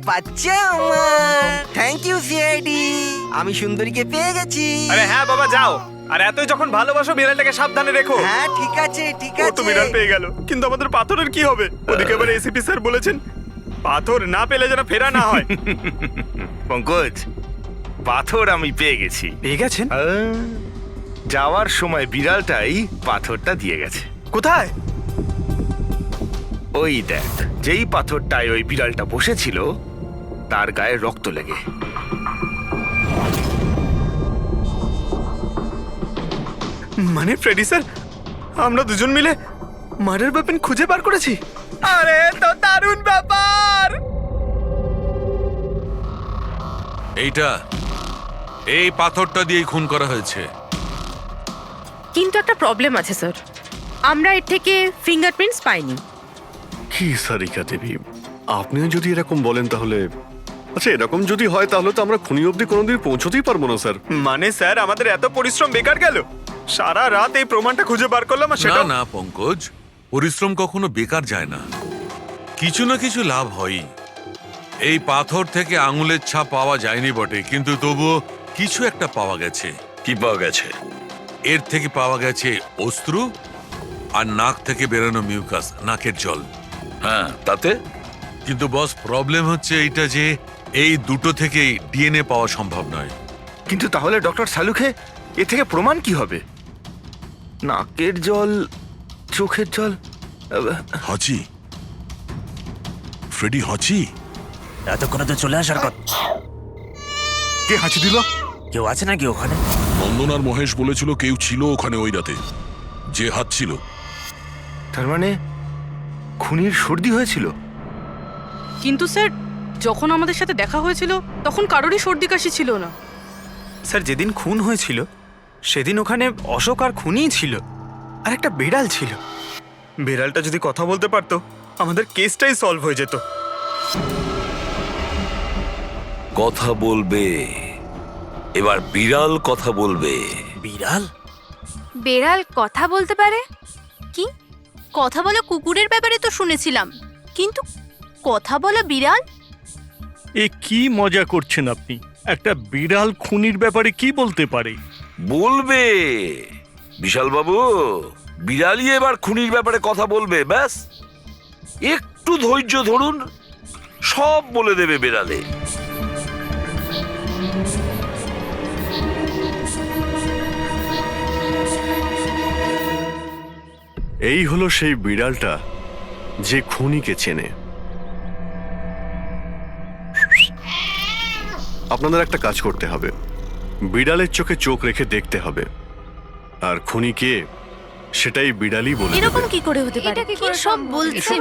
বাচ্চা আমার। থ্যাংক ইউ সিআইডি, আমি সুন্দরীকে পেয়ে গেছি। আরে হ্যাঁ বাবা, যাও। আর এতই যখন ভালোবাসো, বিড়ালটাকে সাবধানে রেখো। হ্যাঁ ঠিক আছে ঠিক ও তো আছে। বিড়াল পেয়ে গেল, কিন্তু আমাদের পাথরের কি হবে? ওদিকে আবার এসিপি স্যার বলেছেন পাথর না পেলে যেন ফেরা না হয়। পঙ্কজ, পাথর আমি পেয়ে গেছি। পেয়ে গেছেন? যাওয়ার সময় বিড়ালটাই পাথরটা দিয়ে গেছে। কোথায়? ওই দেখ, যেই পাথরটায় ওই বিড়ালটা বসেছিল তার গায়ে রক্ত লেগে। মানে ফ্রেডি স্যার, আমরা দুজন মিলে মার্ডার ওয়েপন খুঁজে বার করেছি। আরে তো দারুণ ব্যাপার। এই পাথরটা দিয়েই খুন করা হয়েছে। কিন্তু একটা প্রবলেম আছে স্যার, আমরা এর থেকে ফিঙ্গারপ্রিন্টস পাইনি। কি সারিকা দেবী, আপনিও যদি এরকম বলেন তাহলে আচ্ছা, এরকম যদি হয় তাহলে তো আমরা খুনি অবধি কোনোদিন পৌঁছতেই পারবো না স্যার। মানে স্যার, আমাদের এত পরিশ্রম বেকার গেল। সারা রাত এই প্রমাণটা খুঁজে বার করলাম, আর না সেটা না পঙ্কজ, পরিশ্রম কখনো বেকার যায় না, কিছু না কিছু লাভ হয়ই। এই পাথর থেকে আঙুলের ছাপ পাওয়া যায়নি বটে, কিন্তু তবুও কিছু একটা পাওয়া গেছে। কি পাওয়া গেছে? এর থেকে পাওয়া গেছে অস্ত্র আর নাক থেকে বেরোনো মিউকাস, নাকের জল। হ্যাঁ, তাতে? কিন্তু বস, প্রবলেম হচ্ছে এইটা যে এই দুটো থেকেই ডিএনএ পাওয়া সম্ভব নয়। কিন্তু তাহলে ডক্টর সালুখে এ থেকে প্রমাণ কি হবে? নাকের জল, চোখের জল। হাঁচি, ফ্রেডি হাঁচি। এতক্ষণে তো চলে আসার কথা। কে হাঁচি দিল? কেউ আছে নাকি ওখানে? নন্দন আর মহেশ বলেছিল কেউ ছিল ওখানে ওই রাতে, যে হাত ছিল। তার মানে খুনির সর্দি হয়েছিল? কিন্তু স্যার, যখন আমাদের সাথে দেখা হয়েছিল তখন কারোরই সর্দি কাশি ছিল না। স্যার, যেদিন খুন হয়েছিল সেদিন ওখানে অশোক আর খুনিই ছিল, আর একটা বিড়াল ছিল। বিড়ালটা যদি কথা বলতে পারতো আমাদের কেসটাই সলভ হয়ে যেত। কথা বলবে, এবার বিড়াল কথা বলবে। বিড়াল? বেড়াল কথা বলতে পারে? কি কথা বলা কুকুরের ব্যাপারে তো শুনেছিলাম, কিন্তু কথা বলা বিড়াল? এ কি মজা করছেন আপনি? একটা বিড়াল খুনির ব্যাপারে কি বলতে পারে? বলবে বিশাল বাবু, বিড়ালই এবার খুনির ব্যাপারে কথা বলবে। ব্যাস একটু ধৈর্য ধরুন, সব বলে দেবে বিড়ালে। এই হলো সেই বিড়ালটা যে খুনিকে চেনে। আপনাদের একটা কাজ করতে হবে, বিড়ালের চোখে চোখ রেখে দেখতে হবে, আর খুনিকে সেটাই বিড়ালই বলে দেবে। এরকম কি করে হতে পারে? কি সব বলছে?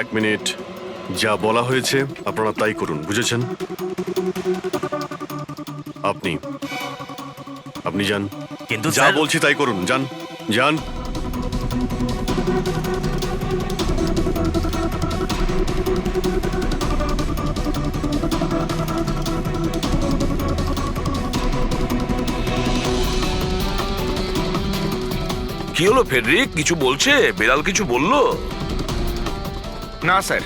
এক মিনিট, যা বলা হয়েছে আপনারা তাই করুন, বুঝেছেন? আপনি যান, কিন্তু যা বলছি তাই করুন, যান যান। কি হলো ফেডরিক, কিছু বলছে? বিড়াল কিছু বললো? না স্যার।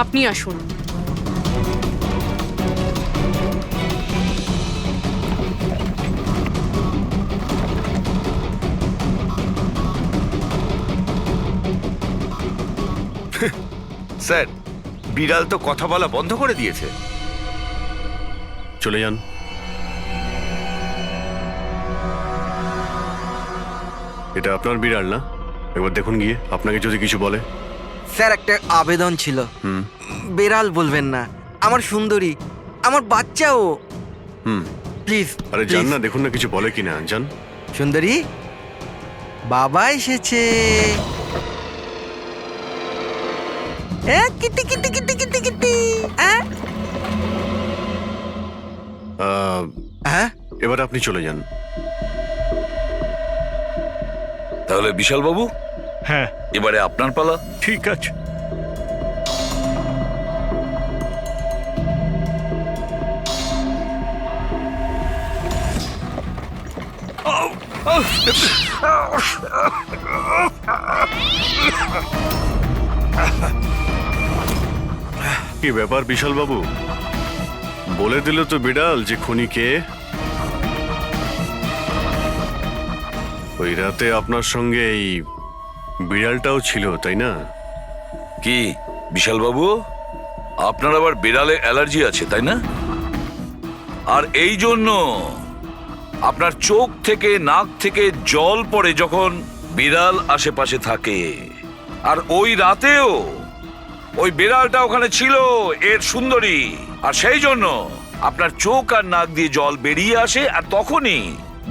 আপনি আসুন। স্যার, বিড়াল তো কথা বলা বন্ধ করে দিয়েছে। চলে যান। এটা আপনার বিড়াল না? একবার দেখুন গিয়ে, আপনাকে যদি কিছু বলে। স্যার, একটা আবেদন ছিল। বেড়াল বলবেন না, আমার সুন্দরী, আমার বাচ্চাও। প্লিজ। আরে যান না, দেখুন না কিছু বলে কিনা, যান। সুন্দরী, বাবা এসেছে। Kitty Kitty Kitty Kitty Kitty. এবার আপনি চলে যান। তাহলে বিশাল বাবু, হ্যাঁ, এবারে আপনার পালা। ঠিক আছে। কি ব্যাপার বিশাল বাবু, বলে দিল তো বিড়াল যে খুনি কে? ওই রাতে আপনার সঙ্গে এই বিড়ালটাও ছিল, তাই না? কি বিশাল বাবু, আপনার আবার বিড়ালে অ্যালার্জি আছে, তাই না? আর এই জন্য আপনার চোখ থেকে নাক থেকে জল পড়ে যখন বিড়াল আশেপাশে থাকে। আর ওই রাতেও ওই বিড়ালটা ওখানে ছিল, এর সুন্দরী, আর সেই জন্য আপনার চোখ আর নাক দিয়ে জল বেরিয়ে আসে, আর তখনই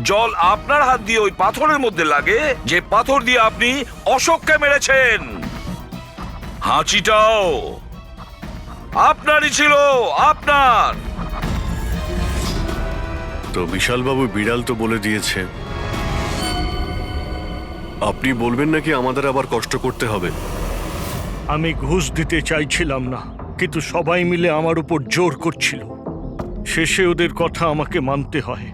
জল আপনার হাত দিয়ে ওই পাথরের মধ্যে লাগে, যে পাথর দিয়ে আপনি অশোককে মেরেছেন। হাঁচিটাও আপনারই ছিল, আপনার। তো বিশাল বাবু, বিড়াল তো বলে দিয়েছে, আপনি বলবেন নাকি আমাদের আবার কষ্ট করতে হবে? আমি ঘুষ দিতে চাইছিলাম না, কিন্তু সবাই মিলে আমার উপর জোর করছিল। শেষে ওদের কথা আমাকে মানতে হয়।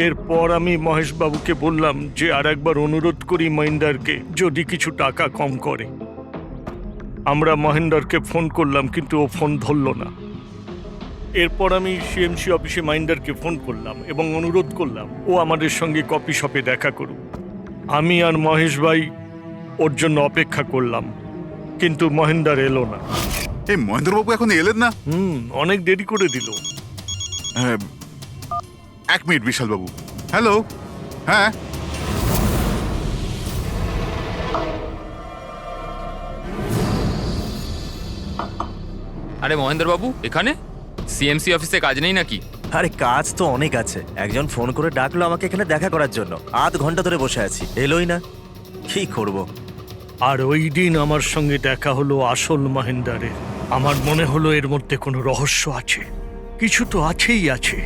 এরপর আমি মহেশবাবুকে বললাম যে আর একবার অনুরোধ করি মহেন্দারকে, যদি কিছু টাকা কম করে। আমরা মহেন্দারকে ফোন করলাম, কিন্তু ও ফোন ধরল না। এরপর আমি সিএমসি অফিসে মহেন্দারকে ফোন করলাম এবং অনুরোধ করলাম ও আমাদের সঙ্গে কফি শপে দেখা করুক। আমি আর মহেশ ভাই ওর জন্য অপেক্ষা করলাম, কিন্তু মহেন্দার এলো না। এই মহেন্দ্রবাবু এখন এলেন না? অনেক দেরি করে দিল। হ্যাঁ, 1 মিনিট বিশালবাবু। হ্যালো, হ্যাঁ আরে মহেন্দ্রবাবু এখানে সিএমসি অফিসে কাজ নেই নাকি? আরে কাজ তো অনেক আছে। একজন ফোন করে ডাকলো আমাকে এখানে দেখা করার জন্য। আধ ঘন্টা ধরে বসে আছি, এলোই না। কি করব? আর ওই দিন আমার সঙ্গে দেখা হলো আসল মহেন্দারের। আমার মনে হলো এর মধ্যে কোনো রহস্য আছে, কিছু তো আছেই আছে।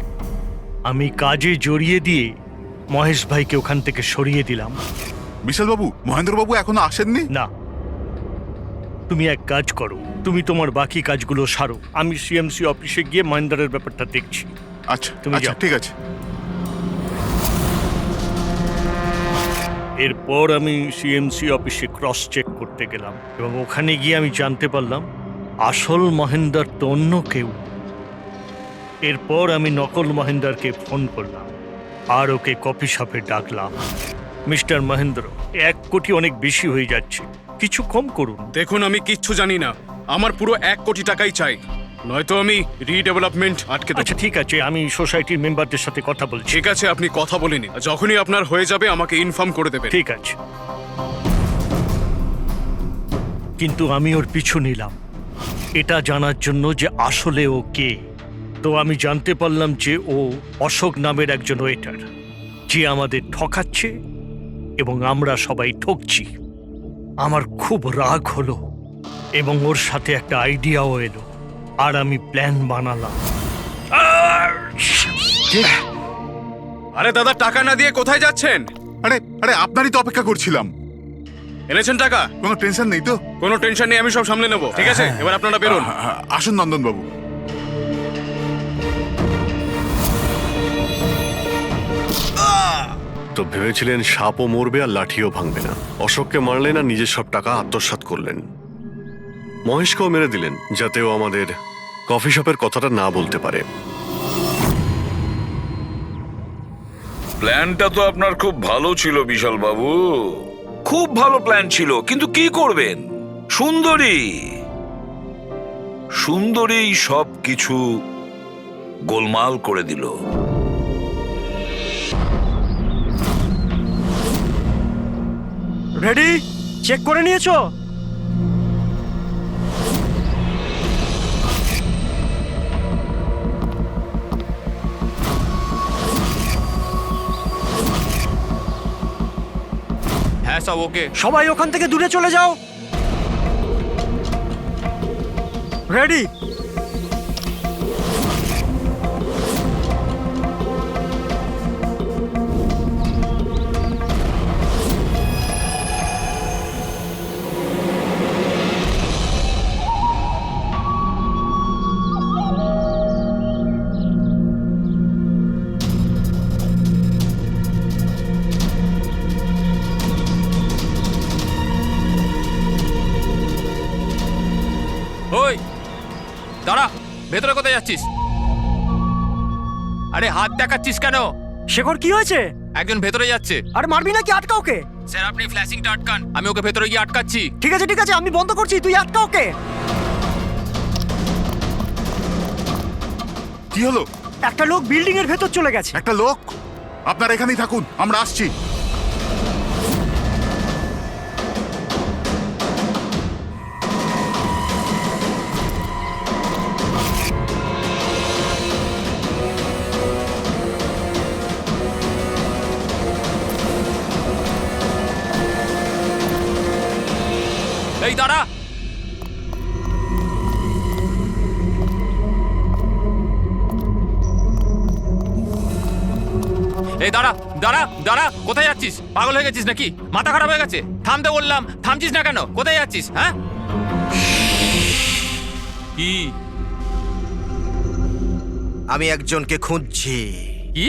আমি কাজে জড়িয়ে দিয়ে মহেশ ভাইকে ওখান থেকে সরিয়ে দিলাম। বিশালবাবু, মহেন্দ্রবাবু এখনো আসেননি? না, তুমি এক কাজ করো, তুমি তোমার বাকি কাজগুলো সারো। আমি সিএমসি অফিসে গিয়ে মহেন্দারের ব্যাপারটা দেখছি। আচ্ছা, তুমি আচ্ছা, যাও। ঠিক আছে। এরপর আমি সিএমসি অফিসে ক্রস চেক করতে গেলাম এবং ওখানে গিয়ে আমি জানতে পারলাম আসল মহেন্দার তো অন্য কেউ। এরপর আমি নকল মহেন্দারকে ফোন করলাম আর ওকে কফি শপে ডাকলাম। মিস্টার মহেন্দ্র, 1 কোটি অনেক বেশি হয়ে যাচ্ছে, কিছু কম করুন। দেখুন, আমি কিচ্ছু জানি না। আমার পুরো 1 কোটি টাকাই চাই, নয়তো আমি রিডেভেলপমেন্ট আটকে দেব। আচ্ছা ঠিক আছে, আমি সোসাইটির মেম্বারদের সাথে কথা বলছি। ঠিক আছে, আপনি কথা বলে নিন। যখনই আপনার হয়ে যাবে আমাকে ইনফর্ম করে দেবেন। ঠিক আছে, কিন্তু আমি ওর পিছু নিলাম এটা জানার জন্য যে আসলে ও কে। তো আমি জানতে পারলাম যে ও অশোক নামের একজন ওয়েটার, যে আমাদের ঠকাচ্ছে এবং আমরা সবাই ঠকছি। আমার খুব রাগ হলো এবং ওর সাথে একটা আইডিয়াও এলো আর আমি প্ল্যান বানালাম। আরে দাদা, টাকা না দিয়ে কোথায় যাচ্ছেন? আরে আরে আপনারই তো অপেক্ষা করছিলাম। এনেছেন টাকা? কোনো টেনশন নেই তো? কোনো টেনশন নেই, আমি সব সামলে নেব। ঠিক আছে, এবার আপনারা বেরোন। আসুন নন্দনবাবু। তো ভেবেছিলেন সাপও মরবে আর লাঠিও ভাঙবে না। অশোককে মারলেন আর নিজের সব টাকা আত্মসাৎ করলেন। মহেশকেও মেরে দিলেন যাতে ও আমাদের কফি শপের কথাটা না বলতে পারে। প্ল্যানটা তো আপনার খুব ভালো ছিল বিশাল বাবু, খুব ভালো প্ল্যান ছিল, কিন্তু কি করবেন? সুন্দরী সব কিছু গোলমাল করে দিল। রেডি? চেক করে নিয়েছো? হ্যাঁ সব ওকে। সবাই ওখান থেকে দূরে চলে যাও। রেডি? ওই দাঁড়া, ভেতরে কোথায় যাচ্ছিস? আরে হাত দেখাচ্ছিস কেন? শেখর, কি হয়েছে? একজন ভেতরে যাচ্ছে। আর মারবি নাকি? আটকা ওকে। স্যার আপনি ফ্ল্যাশিংটা আটকান, আমি ওকে ভেতরে গিয়ে আটকাচ্ছি। ঠিক আছে ঠিক আছে, আমি বন্ধ করছি, তুই আটকা ওকে। কি হলো? একটা লোক বিল্ডিং এর ভেতর চলে গেছে। একটা লোক? আপনারা এখানেই থাকুন, আমরা আসছি। এই দাঁড়া, এই দাঁড়া দাঁড়া দাঁড়া, কোথায় যাচ্ছিস? পাগল হয়ে গেছিস নাকি? মাথা খারাপ হয়ে গেছে? থামতে বললাম, থামছিস না কেন? কোথায় যাচ্ছিস? হ্যাঁ কি? আমি একজনকে খুঁজছি। কি?